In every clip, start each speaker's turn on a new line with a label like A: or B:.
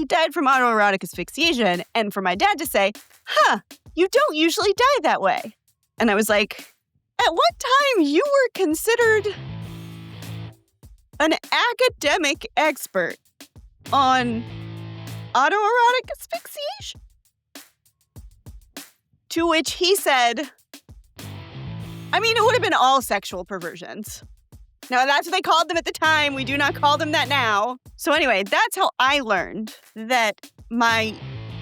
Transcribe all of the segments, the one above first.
A: he died from autoerotic asphyxiation. And for my dad to say, huh, you don't usually die that way. And I was like, at what time you were considered an academic expert on autoerotic asphyxiation? To which he said, I mean, it would have been all sexual perversions. Now, that's what they called them at the time. We do not call them that now. So anyway, that's how I learned that my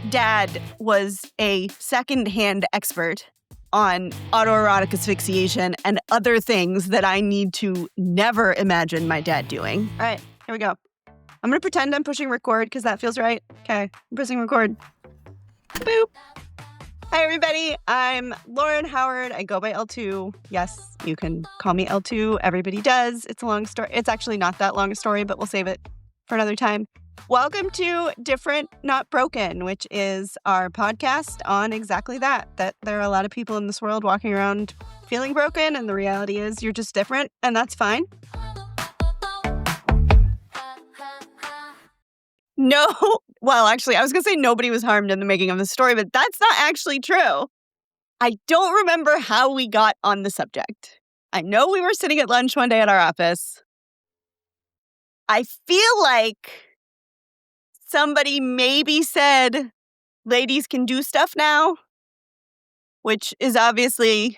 A: dad was a secondhand expert on autoerotic asphyxiation and other things that I need to never imagine my dad doing. All right, here we go. I'm going to pretend I'm pushing record because that feels right. Okay, I'm pressing record. Boop. Hi, everybody. I'm Lauren Howard. I go by L2. Yes, you can call me L2. Everybody does. It's a long story. It's actually not that long a story, but we'll save it for another time. Welcome to Different Not Broken, which is our podcast on exactly that there are a lot of people in this world walking around feeling broken, and the reality is you're just different, and that's fine. No, well, actually, I was going to say nobody was harmed in the making of the story, but that's not actually true. I don't remember how we got on the subject. I know we were sitting at lunch one day at our office. I feel like somebody maybe said, ladies can do stuff now, which is obviously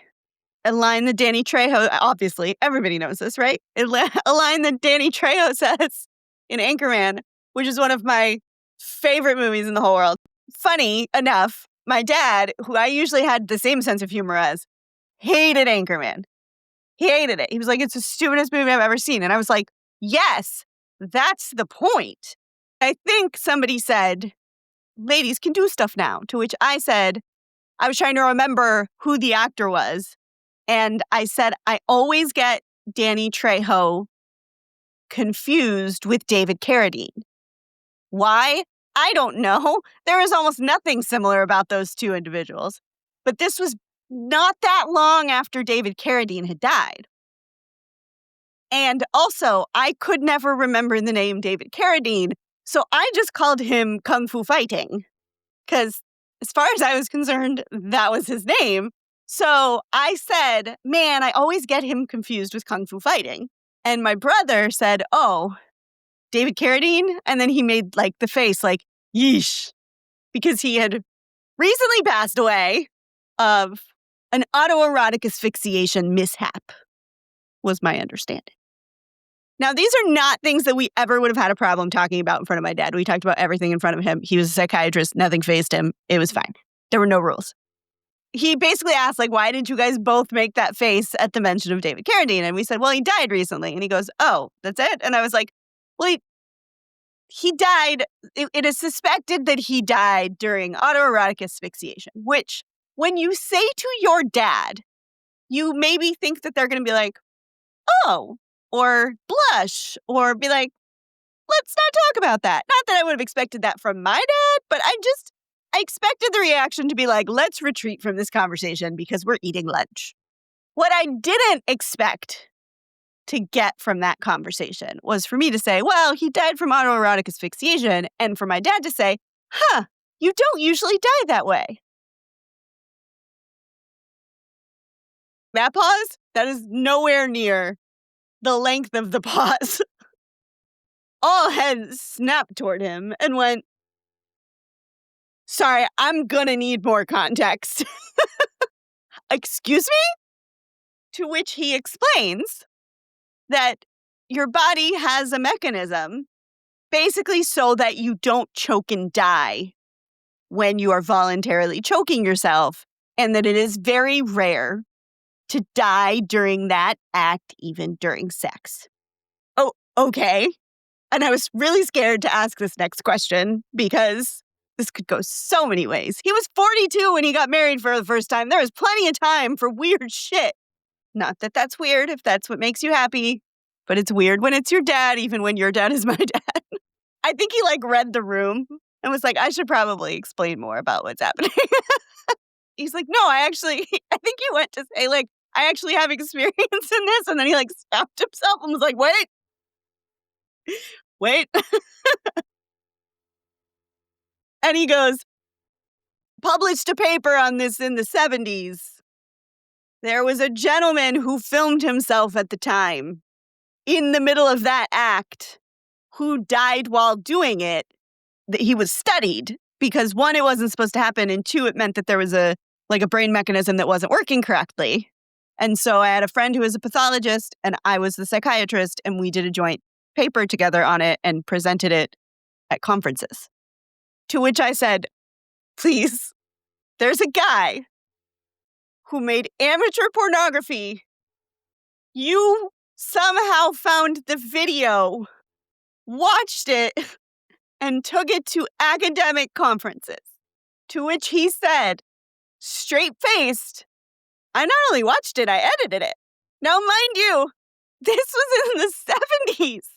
A: a line that Danny Trejo, obviously, everybody knows this, right? A line that Danny Trejo says in Anchorman, which is one of my favorite movies in the whole world. Funny enough, my dad, who I usually had the same sense of humor as, hated Anchorman. He hated it. He was like, it's the stupidest movie I've ever seen. And I was like, yes, that's the point. I think somebody said, ladies can do stuff now, to which I said, I was trying to remember who the actor was. And I said, I always get Danny Trejo confused with David Carradine. Why? I don't know. There is almost nothing similar about those two individuals. But this was not that long after David Carradine had died. And also, I could never remember the name David Carradine, so I just called him Kung Fu Fighting. Because as far as I was concerned, that was his name. So I said, man, I always get him confused with Kung Fu Fighting. And my brother said, oh, David Carradine? And then he made like the face like, yeesh, because he had recently passed away of an autoerotic asphyxiation mishap, was my understanding. Now, these are not things that we ever would have had a problem talking about in front of my dad. We talked about everything in front of him. He was a psychiatrist. Nothing fazed him. It was fine. There were no rules. He basically asked, like, why did you guys both make that face at the mention of David Carradine? And we said, well, he died recently. And he goes, oh, that's it? And I was like, well, he died. It is suspected that he died during autoerotic asphyxiation, which when you say to your dad, you maybe think that they're going to be like, oh, or blush, or be like, let's not talk about that. Not that I would have expected that from my dad, but I expected the reaction to be like, let's retreat from this conversation because we're eating lunch. What I didn't expect to get from that conversation was for me to say, well, he died from autoerotic asphyxiation, and for my dad to say, huh, you don't usually die that way. That pause, that is nowhere near the length of the pause. All heads snapped toward him and went, sorry, I'm gonna need more context. Excuse me? To which he explains that your body has a mechanism basically so that you don't choke and die when you are voluntarily choking yourself, and that it is very rare to die during that act, even during sex. Oh, okay. And I was really scared to ask this next question because this could go so many ways. He was 42 when he got married for the first time. There was plenty of time for weird shit. Not that that's weird if that's what makes you happy, but it's weird when it's your dad, even when your dad is my dad. I think he read the room and was like, I should probably explain more about what's happening. He's like, no, I think he went to say I actually have experience in this. And then he stopped himself and was like, wait. And he goes, published a paper on this in the 70s. There was a gentleman who filmed himself at the time in the middle of that act who died while doing it. That he was studied because 1, it wasn't supposed to happen, and 2, it meant that there was a brain mechanism that wasn't working correctly. And so I had a friend who was a pathologist and I was the psychiatrist, and we did a joint paper together on it and presented it at conferences. To which I said, please, there's a guy who made amateur pornography. You somehow found the video, watched it, and took it to academic conferences. To which he said, straight-faced, I not only watched it, I edited it. Now, mind you, this was in the 70s,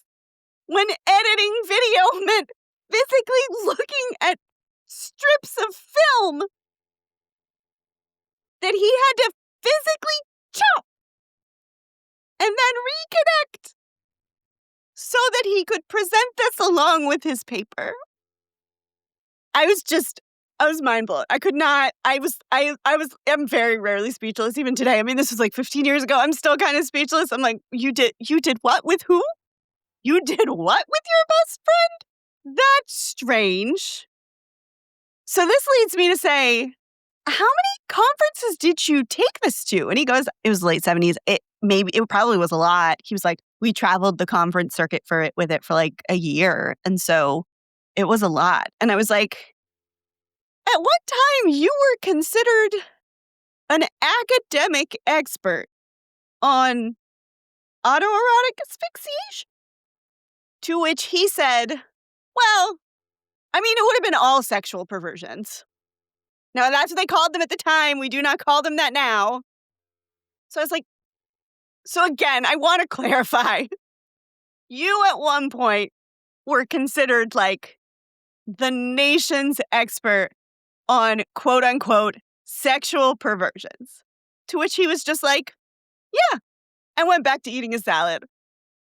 A: when editing video meant physically looking at strips of film that he had to physically chop and then reconnect so that he could present this along with his paper. I was mind blown. I could not, I'm very rarely speechless even today. I mean, this was like 15 years ago. I'm still kind of speechless. I'm like, you did what with who? You did what with your best friend? That's strange. So this leads me to say, how many conferences did you take this to? And he goes, it was late 70s. It probably was a lot. He was like, we traveled the conference circuit with it for like a year. And so it was a lot. And I was like, at what time you were considered an academic expert on autoerotic asphyxiation? To which he said, well, I mean, it would have been all sexual perversions. Now, that's what they called them at the time. We do not call them that now. So I was like, so again, I want to clarify. You at one point were considered like the nation's expert on quote unquote sexual perversions. To which he was just like, yeah, and went back to eating a salad.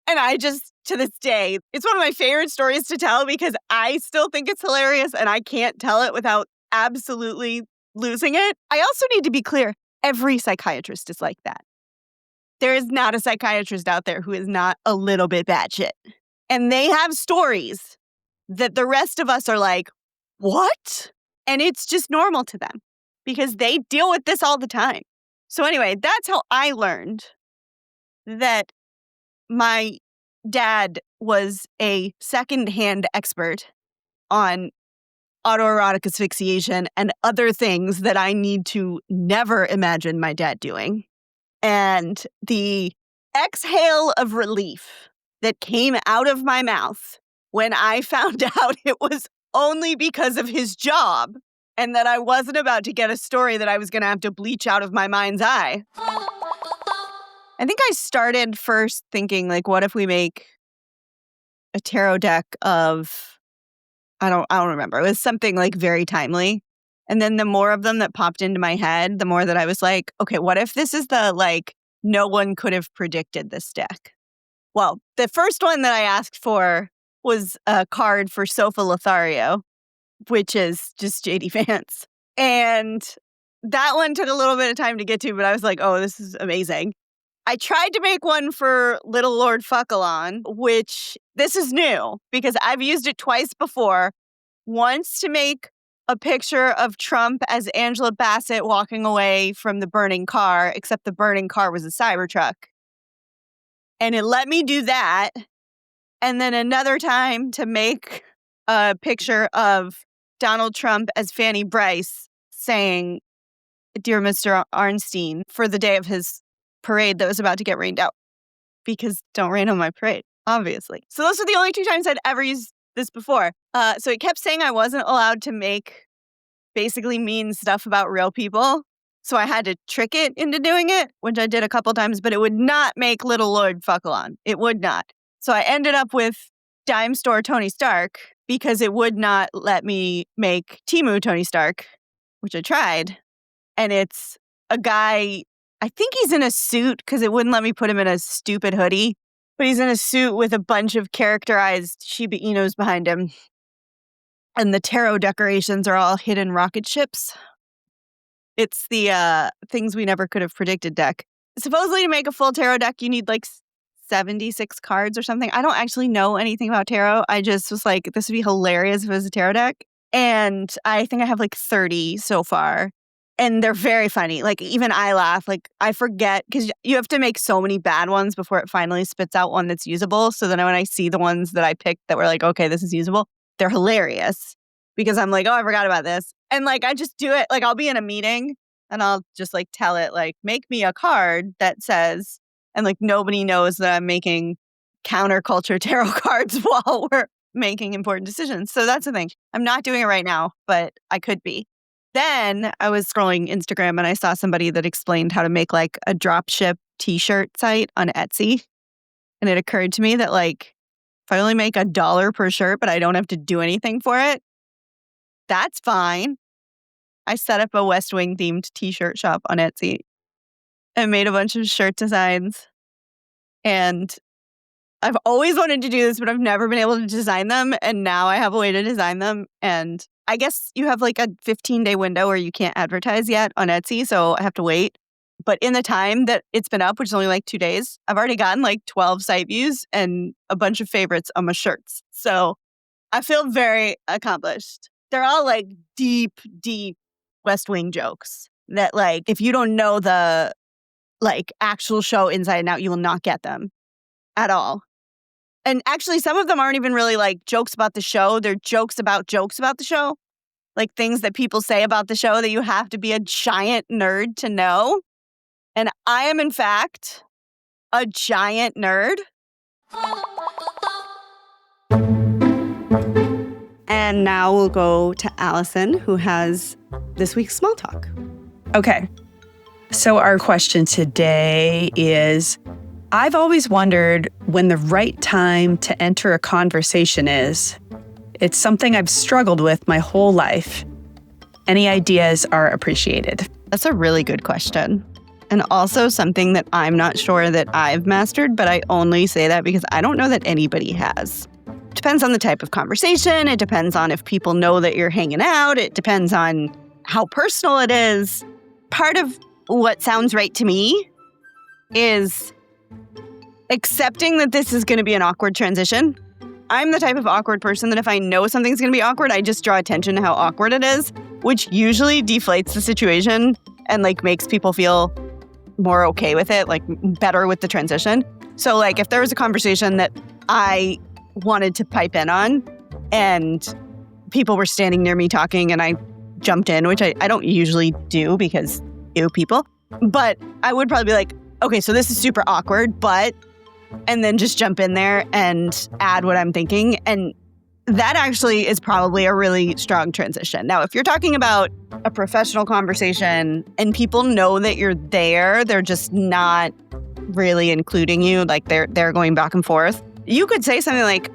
A: And I just, to this day, it's one of my favorite stories to tell because I still think it's hilarious and I can't tell it without absolutely losing it. I also need to be clear, every psychiatrist is like that. There is not a psychiatrist out there who is not a little bit batshit. And they have stories that the rest of us are like, what? And it's just normal to them because they deal with this all the time. So anyway, that's how I learned that my dad was a secondhand expert on autoerotic asphyxiation and other things that I need to never imagine my dad doing. And the exhale of relief that came out of my mouth when I found out it was only because of his job and that I wasn't about to get a story that I was going to have to bleach out of my mind's eye. I think I started first thinking, like, what if we make a tarot deck of, I don't remember. It was something like very timely. And then the more of them that popped into my head, the more that I was like, okay, what if this is the, like, no one could have predicted this deck? Well, the first one that I asked for was a card for Sofa Lothario, which is just JD Vance. And that one took a little bit of time to get to, but I was like, oh, this is amazing. I tried to make one for Little Lord Fuckalon, which this is new because I've used it twice before. Once to make a picture of Trump as Angela Bassett walking away from the burning car, except the burning car was a Cybertruck. And it let me do that. And then another time to make a picture of Donald Trump as Fanny Bryce saying, "Dear Mr. Arnstein," for the day of his parade that was about to get rained out. Because don't rain on my parade, obviously. So those are the only 2 times I'd ever used this before. So it kept saying I wasn't allowed to make basically mean stuff about real people. So I had to trick it into doing it, which I did a couple times, but it would not make Little Lord Fuckalon. It would not. So I ended up with Dime Store Tony Stark because it would not let me make Temu Tony Stark, which I tried. And it's a guy, I think he's in a suit because it wouldn't let me put him in a stupid hoodie, but he's in a suit with a bunch of characterized Shiba Inus behind him. And the tarot decorations are all hidden rocket ships. It's the things we never could have predicted deck. Supposedly to make a full tarot deck, you need like 76 cards or something. I don't actually know anything about tarot. I just was like, this would be hilarious if it was a tarot deck. And I think I have like 30 so far. And they're very funny. Like, even I laugh. Like, I forget, because you have to make so many bad ones before it finally spits out one that's usable. So then when I see the ones that I picked that were like, okay, this is usable, they're hilarious. Because I'm like, oh, I forgot about this. And like, I just do it. Like, I'll be in a meeting and I'll just like tell it, like, make me a card that says, and like nobody knows that I'm making counterculture tarot cards while we're making important decisions. So that's the thing. I'm not doing it right now, but I could be. Then I was scrolling Instagram and I saw somebody that explained how to make like a dropship t-shirt site on Etsy. And it occurred to me that like, if I only make $1 per shirt, but I don't have to do anything for it, that's fine. I set up a West Wing themed t-shirt shop on Etsy and made a bunch of shirt designs. And I've always wanted to do this, but I've never been able to design them. And now I have a way to design them. And I guess you have like a 15-day window where you can't advertise yet on Etsy. So I have to wait. But in the time that it's been up, which is only like 2 days, I've already gotten like 12 site views and a bunch of favorites on my shirts. So I feel very accomplished. They're all like deep, deep West Wing jokes that like, if you don't know the like actual show inside and out, you will not get them at all. And actually, some of them aren't even really like jokes about the show. They're jokes about the show. Like things that people say about the show that you have to be a giant nerd to know. And I am, in fact, a giant nerd. And now we'll go to Allison, who has this week's small talk.
B: Okay. So our question today is, I've always wondered when the right time to enter a conversation is. It's something I've struggled with my whole life. Any ideas are appreciated.
A: That's a really good question. And also something that I'm not sure that I've mastered, but I only say that because I don't know that anybody has. It depends on the type of conversation. It depends on if people know that you're hanging out. It depends on how personal it is. Part of what sounds right to me is accepting that this is going to be an awkward transition. I'm the type of awkward person that if I know something's going to be awkward, I just draw attention to how awkward it is, which usually deflates the situation and like makes people feel more okay with it, like better with the transition. So like if there was a conversation that I wanted to pipe in on and people were standing near me talking and I jumped in, which I don't usually do because ew people, but I would probably be like, okay, so this is super awkward, but, and then just jump in there and add what I'm thinking. And that actually is probably a really strong transition. Now, if you're talking about a professional conversation and people know that you're there, they're just not really including you, like they're going back and forth, you could say something like,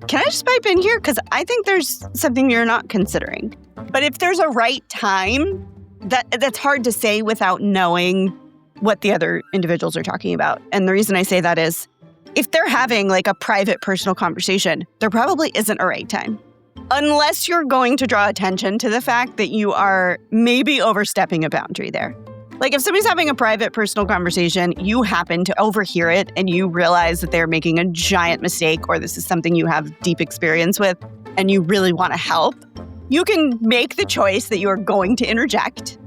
A: can I just pipe in here? Because I think there's something you're not considering. But if there's a right time, that's hard to say without knowing what the other individuals are talking about. And the reason I say that is, if they're having like a private personal conversation, there probably isn't a right time. Unless you're going to draw attention to the fact that you are maybe overstepping a boundary there. Like if somebody's having a private personal conversation, you happen to overhear it and you realize that they're making a giant mistake or this is something you have deep experience with and you really want to help, you can make the choice that you are going to interject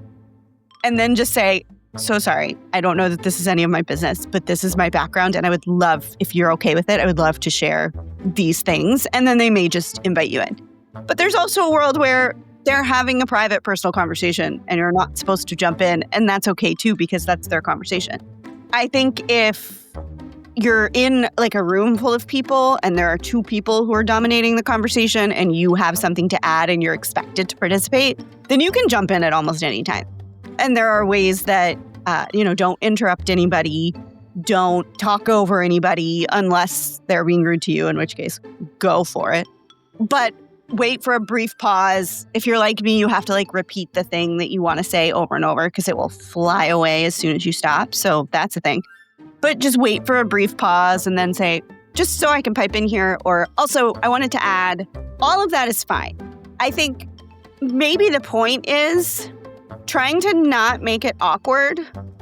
A: and then just say, so sorry, I don't know that this is any of my business, but this is my background and I would love, if you're okay with it, I would love to share these things. And then they may just invite you in. But there's also a world where they're having a private personal conversation and you're not supposed to jump in. And that's okay too, because that's their conversation. I think if you're in like a room full of people and there are two people who are dominating the conversation and you have something to add and you're expected to participate, then you can jump in at almost any time. And there are ways that, don't interrupt anybody, don't talk over anybody unless they're being rude to you, in which case, go for it. But wait for a brief pause. If you're like me, you have to like repeat the thing that you want to say over and over because it will fly away as soon as you stop. So that's a thing. But just wait for a brief pause and then say, just so I can pipe in here. Or also, I wanted to add, all of that is fine. I think maybe the point is trying to not make it awkward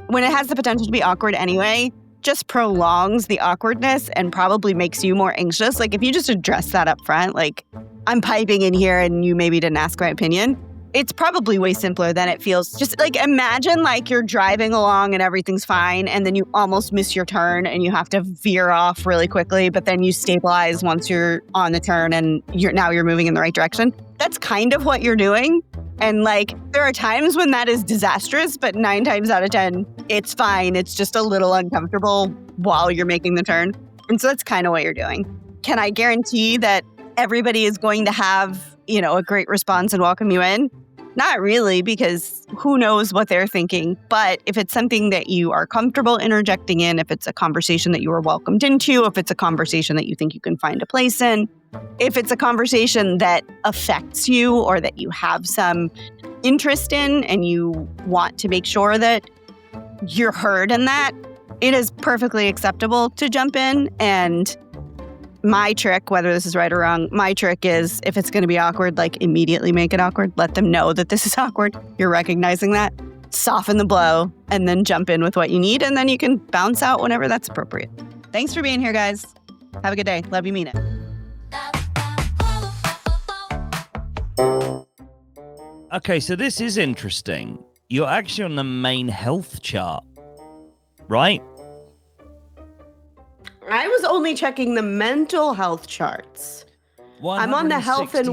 A: when it has the potential to be awkward anyway. Just prolongs the awkwardness and probably makes you more anxious. Like if you just address that up front, like I'm piping in here and you maybe didn't ask my opinion, it's probably way simpler than it feels. Just like imagine like you're driving along and everything's fine and then you almost miss your turn and you have to veer off really quickly, but then you stabilize once you're on the turn and you're moving in the right direction. That's kind of what you're doing. And like, there are times when that is disastrous, but 9 times out of 10, it's fine. It's just a little uncomfortable while you're making the turn. And so that's kind of what you're doing. Can I guarantee that everybody is going to have, a great response and welcome you in? Not really, because who knows what they're thinking. But if it's something that you are comfortable interjecting in, if it's a conversation that you are welcomed into, if it's a conversation that you think you can find a place in, if it's a conversation that affects you or that you have some interest in and you want to make sure that you're heard in that, it is perfectly acceptable to jump in. And my trick, whether this is right or wrong, my trick is if it's going to be awkward, like immediately make it awkward. Let them know that this is awkward. You're recognizing that. Soften the blow and then jump in with what you need. And then you can bounce out whenever that's appropriate. Thanks for being here, guys. Have a good day. Love you, mean it.
C: Okay, so this is interesting. You're actually on the main health chart, right?
A: I was only checking the mental health charts. I'm on the health and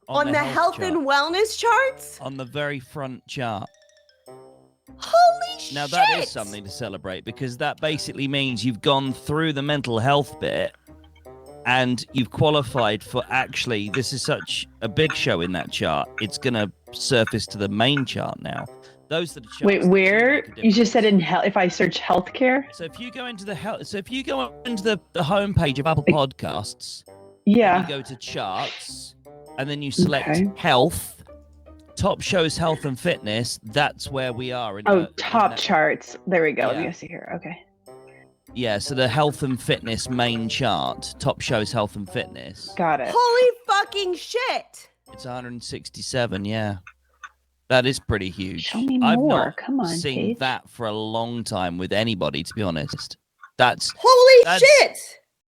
A: on the health and wellness charts.
C: On the very front chart.
A: Holy shit!
C: Now that is something to celebrate because that basically means you've gone through the mental health bit and you've qualified for actually, this is such a big show in that chart. It's going to surface to the main chart now. Those that are
B: Wait, where? You just said in health. If I search healthcare.
C: So if you go into the homepage of Apple Podcasts,
B: yeah,
C: you go to charts, and then you select health. Top shows health and fitness. That's where we are.
B: Top charts. There we go. Let me see here. Okay.
C: Yeah, so the health and fitness main chart. Top shows health and fitness.
B: Got it.
A: Holy fucking shit!
C: It's 167. Yeah. That is pretty huge.
B: Show me more.
C: I've not
B: Come on,
C: seen
B: Paige.
C: that for a long time with anybody, to be honest.
A: Holy shit!